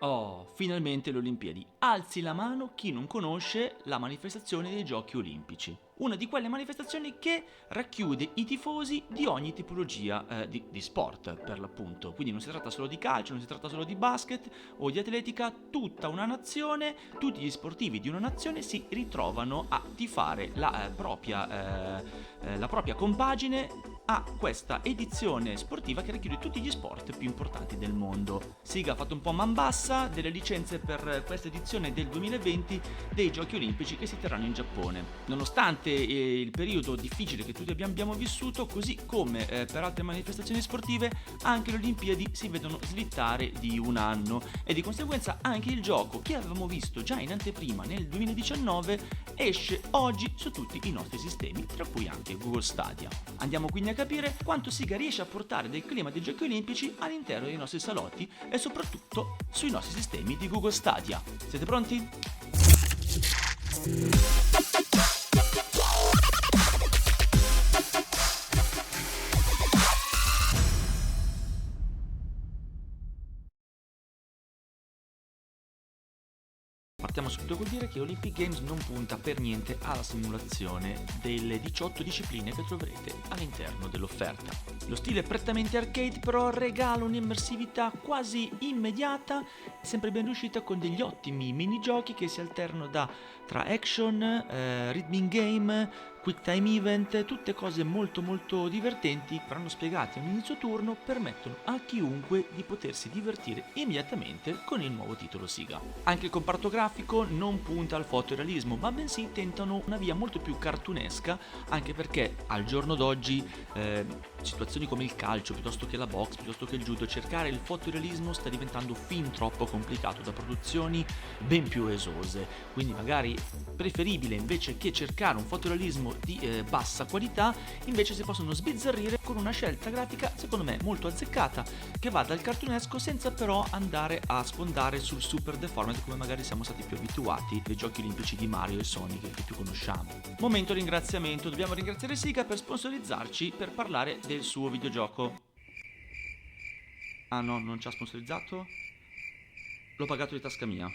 Oh, finalmente le Olimpiadi. Alzi la mano chi non conosce la manifestazione dei Giochi Olimpici. Una di quelle manifestazioni che racchiude i tifosi di ogni tipologia di sport, per l'appunto. Quindi non si tratta solo di calcio, non si tratta solo di basket o di atletica, tutta una nazione, tutti gli sportivi di una nazione si ritrovano a tifare la propria compagine a questa edizione sportiva che racchiude tutti gli sport più importanti del mondo. Siga ha fatto un po' man bassa delle licenze per questa edizione del 2020 dei Giochi Olimpici che si terranno in Giappone. Nonostante il periodo difficile che tutti abbiamo vissuto, così come per altre manifestazioni sportive, anche le Olimpiadi si vedono slittare di un anno e di conseguenza anche il gioco che avevamo visto già in anteprima nel 2019 esce oggi su tutti i nostri sistemi, tra cui anche Google Stadia. Andiamo quindi a capire quanto Siga riesce a portare del clima dei Giochi Olimpici all'interno dei nostri salotti e soprattutto sui nostri sistemi di Google Stadia. Siete pronti? Partiamo subito col dire che Olympic Games non punta per niente alla simulazione delle 18 discipline che troverete all'interno dell'offerta. Lo stile prettamente arcade però regala un'immersività quasi immediata, sempre ben riuscita con degli ottimi minigiochi che si alternano tra action, rhythm game, quick time event, tutte cose molto divertenti, verranno spiegate a un inizio turno, permettono a chiunque di potersi divertire immediatamente con il nuovo titolo Siga. Anche il comparto grafico non punta al fotorealismo, ma bensì tentano una via molto più cartunesca, anche perché al giorno d'oggi situazioni come il calcio, piuttosto che la box, piuttosto che il judo, cercare il fotorealismo sta diventando fin troppo complicato da produzioni ben più esose, quindi magari preferibile invece che cercare un fotorealismo di bassa qualità, invece si possono sbizzarrire con una scelta grafica secondo me molto azzeccata che va dal cartunesco senza però andare a sfondare sul super deformed come magari siamo stati più abituati dai giochi olimpici di Mario e Sonic che più conosciamo. Momento ringraziamento, dobbiamo ringraziare Siga per sponsorizzarci per parlare del suo videogioco. Ah no, non ci ha sponsorizzato? L'ho pagato di tasca mia.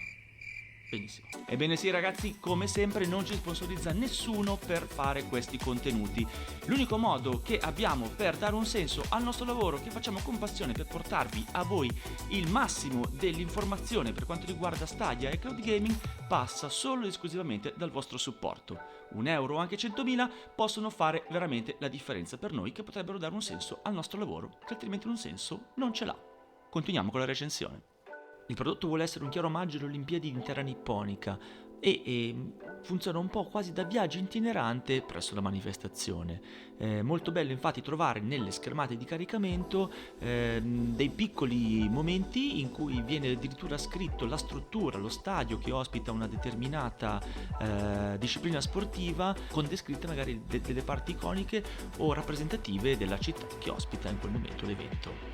Benissimo. Ebbene sì ragazzi, come sempre non ci sponsorizza nessuno per fare questi contenuti. L'unico modo che abbiamo per dare un senso al nostro lavoro che facciamo con passione per portarvi a voi il massimo dell'informazione per quanto riguarda Stadia e cloud gaming passa solo ed esclusivamente dal vostro supporto. 1 euro o anche 100.000 possono fare veramente la differenza per noi, che potrebbero dare un senso al nostro lavoro che altrimenti un senso non ce l'ha. Continuiamo con la recensione. Il prodotto vuole essere un chiaro omaggio alle Olimpiadi in terra nipponica e funziona un po' quasi da viaggio itinerante presso la manifestazione. Molto bello infatti trovare nelle schermate di caricamento dei piccoli momenti in cui viene addirittura scritto la struttura, lo stadio che ospita una determinata disciplina sportiva, con descritte magari delle parti iconiche o rappresentative della città che ospita in quel momento l'evento.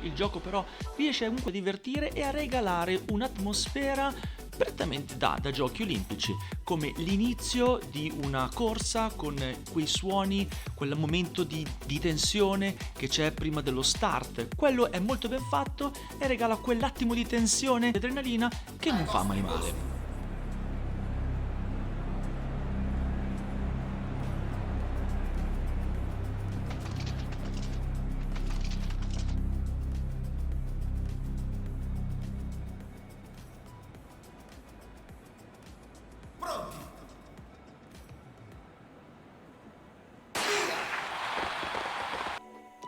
Il gioco però riesce comunque a divertire e a regalare un'atmosfera prettamente da giochi olimpici, come l'inizio di una corsa con quei suoni, quel momento di tensione che c'è prima dello start. Quello è molto ben fatto e regala quell'attimo di tensione e adrenalina che non fa mai male.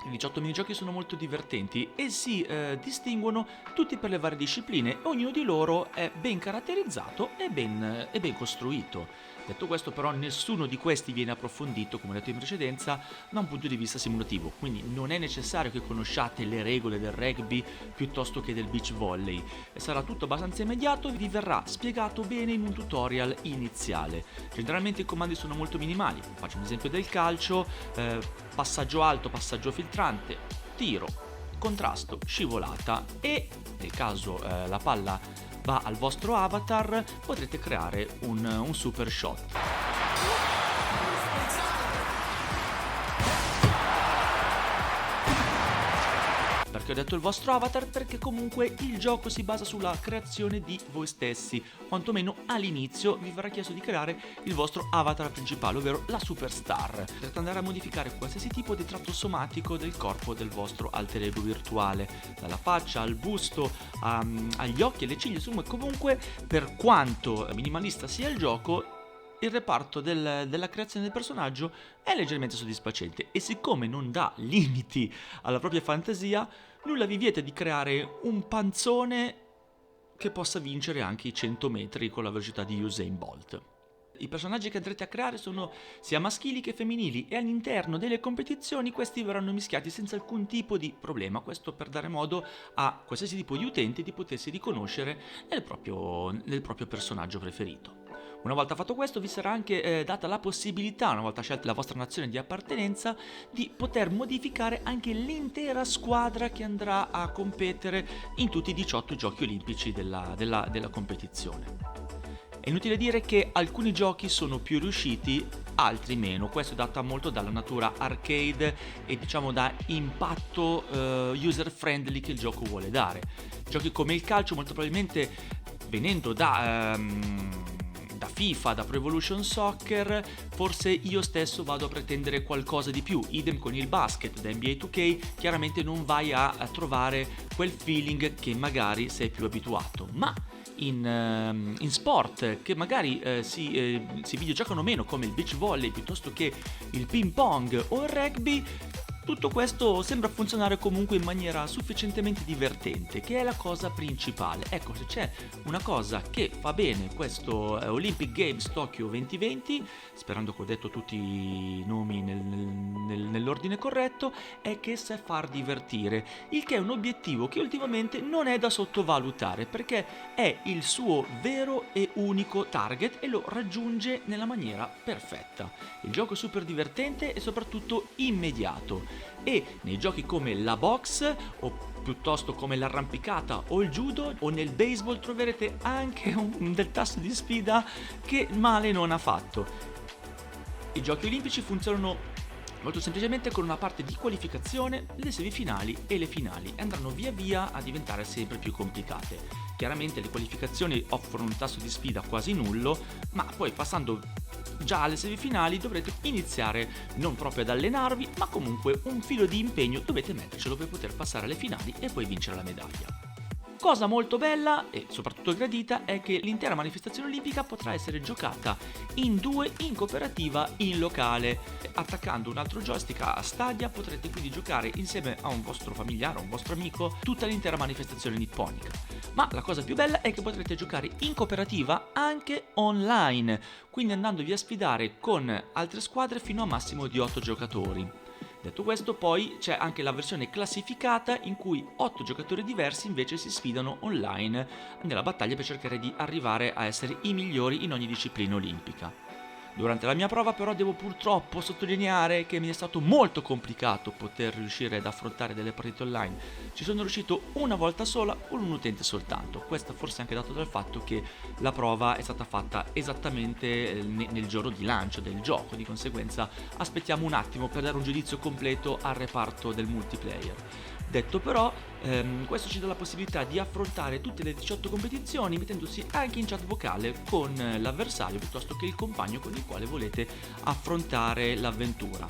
I 18 minigiochi sono molto divertenti e si distinguono tutti per le varie discipline, ognuno di loro è ben caratterizzato e ben costruito. Detto questo però nessuno di questi viene approfondito, come detto in precedenza, da un punto di vista simulativo, quindi non è necessario che conosciate le regole del rugby piuttosto che del beach volley. Sarà tutto abbastanza immediato e vi verrà spiegato bene in un tutorial iniziale. Generalmente i comandi sono molto minimali, faccio un esempio del calcio, passaggio alto, passaggio filtrante, tiro, contrasto, scivolata e nel caso la palla va al vostro avatar potrete creare un super shot. Perché ho detto il vostro avatar? Perché comunque il gioco si basa sulla creazione di voi stessi, quantomeno all'inizio vi verrà chiesto di creare il vostro avatar principale, ovvero la superstar. Potrete andare a modificare qualsiasi tipo di tratto somatico del corpo del vostro alter ego virtuale, dalla faccia al busto, agli occhi, alle ciglia, insomma comunque per quanto minimalista sia il gioco, il reparto della creazione del personaggio è leggermente soddisfacente e siccome non dà limiti alla propria fantasia, nulla vi vieta di creare un panzone che possa vincere anche i 100 metri con la velocità di Usain Bolt. I personaggi che andrete a creare sono sia maschili che femminili e all'interno delle competizioni questi verranno mischiati senza alcun tipo di problema, questo per dare modo a qualsiasi tipo di utente di potersi riconoscere nel proprio personaggio preferito. Una volta fatto questo vi sarà anche data la possibilità, una volta scelta la vostra nazione di appartenenza, di poter modificare anche l'intera squadra che andrà a competere in tutti i 18 giochi olimpici della competizione. È inutile dire che alcuni giochi sono più riusciti, altri meno, questo è dato molto dalla natura arcade e diciamo da impatto user friendly che il gioco vuole dare. Giochi come il calcio molto probabilmente venendo da FIFA, da Pro Evolution Soccer, forse io stesso vado a pretendere qualcosa di più. Idem con il basket, da NBA 2K, chiaramente non vai a trovare quel feeling che magari sei più abituato, ma in sport che magari si videogiocano meno, come il beach volley piuttosto che il ping pong o il rugby, tutto questo sembra funzionare comunque in maniera sufficientemente divertente, che è la cosa principale. Ecco, se c'è una cosa che fa bene questo Olympic Games Tokyo 2020, sperando che ho detto tutti i nomi nell'ordine corretto, è che sa far divertire, il che è un obiettivo che ultimamente non è da sottovalutare, perché è il suo vero e unico target e lo raggiunge nella maniera perfetta. Il gioco è super divertente e soprattutto immediato. E nei giochi come la box o piuttosto come l'arrampicata o il judo o nel baseball troverete anche del tasso di sfida che male non ha fatto. I giochi olimpici funzionano molto semplicemente con una parte di qualificazione, le semifinali e le finali e andranno via via a diventare sempre più complicate. Chiaramente le qualificazioni offrono un tasso di sfida quasi nullo, ma poi passando già alle semifinali dovrete iniziare non proprio ad allenarvi, ma comunque un filo di impegno dovete mettercelo per poter passare alle finali e poi vincere la medaglia. Cosa molto bella e soprattutto gradita è che l'intera manifestazione olimpica potrà essere giocata in due in cooperativa in locale. Attaccando un altro joystick a Stadia potrete quindi giocare insieme a un vostro familiare o un vostro amico tutta l'intera manifestazione nipponica. Ma la cosa più bella è che potrete giocare in cooperativa anche online, quindi andandovi a sfidare con altre squadre fino a massimo di 8 giocatori. Detto questo, poi c'è anche la versione classificata in cui 8 giocatori diversi invece si sfidano online nella battaglia per cercare di arrivare a essere i migliori in ogni disciplina olimpica. Durante la mia prova però devo purtroppo sottolineare che mi è stato molto complicato poter riuscire ad affrontare delle partite online. Ci sono riuscito una volta sola con un utente soltanto. Questo forse anche dato dal fatto che la prova è stata fatta esattamente nel giorno di lancio del gioco, di conseguenza aspettiamo un attimo per dare un giudizio completo al reparto del multiplayer. Detto però, questo ci dà la possibilità di affrontare tutte le 18 competizioni mettendosi anche in chat vocale con l'avversario piuttosto che il compagno con il quale volete affrontare l'avventura.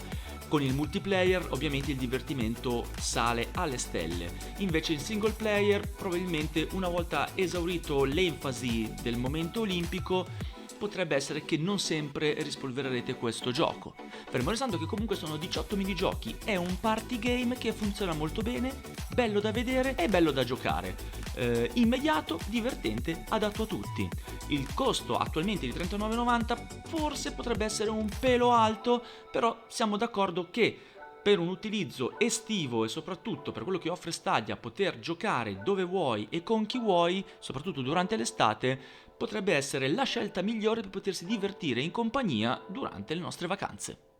Con il multiplayer ovviamente il divertimento sale alle stelle, invece il single player probabilmente una volta esaurito l'enfasi del momento olimpico potrebbe essere che non sempre rispolvererete questo gioco. Fermo restando che comunque sono 18 minigiochi, è un party game che funziona molto bene, bello da vedere e bello da giocare. Immediato, divertente, adatto a tutti. Il costo attualmente di €39,90 forse potrebbe essere un pelo alto, però siamo d'accordo che per un utilizzo estivo e soprattutto per quello che offre Stadia, poter giocare dove vuoi e con chi vuoi, soprattutto durante l'estate, potrebbe essere la scelta migliore per potersi divertire in compagnia durante le nostre vacanze.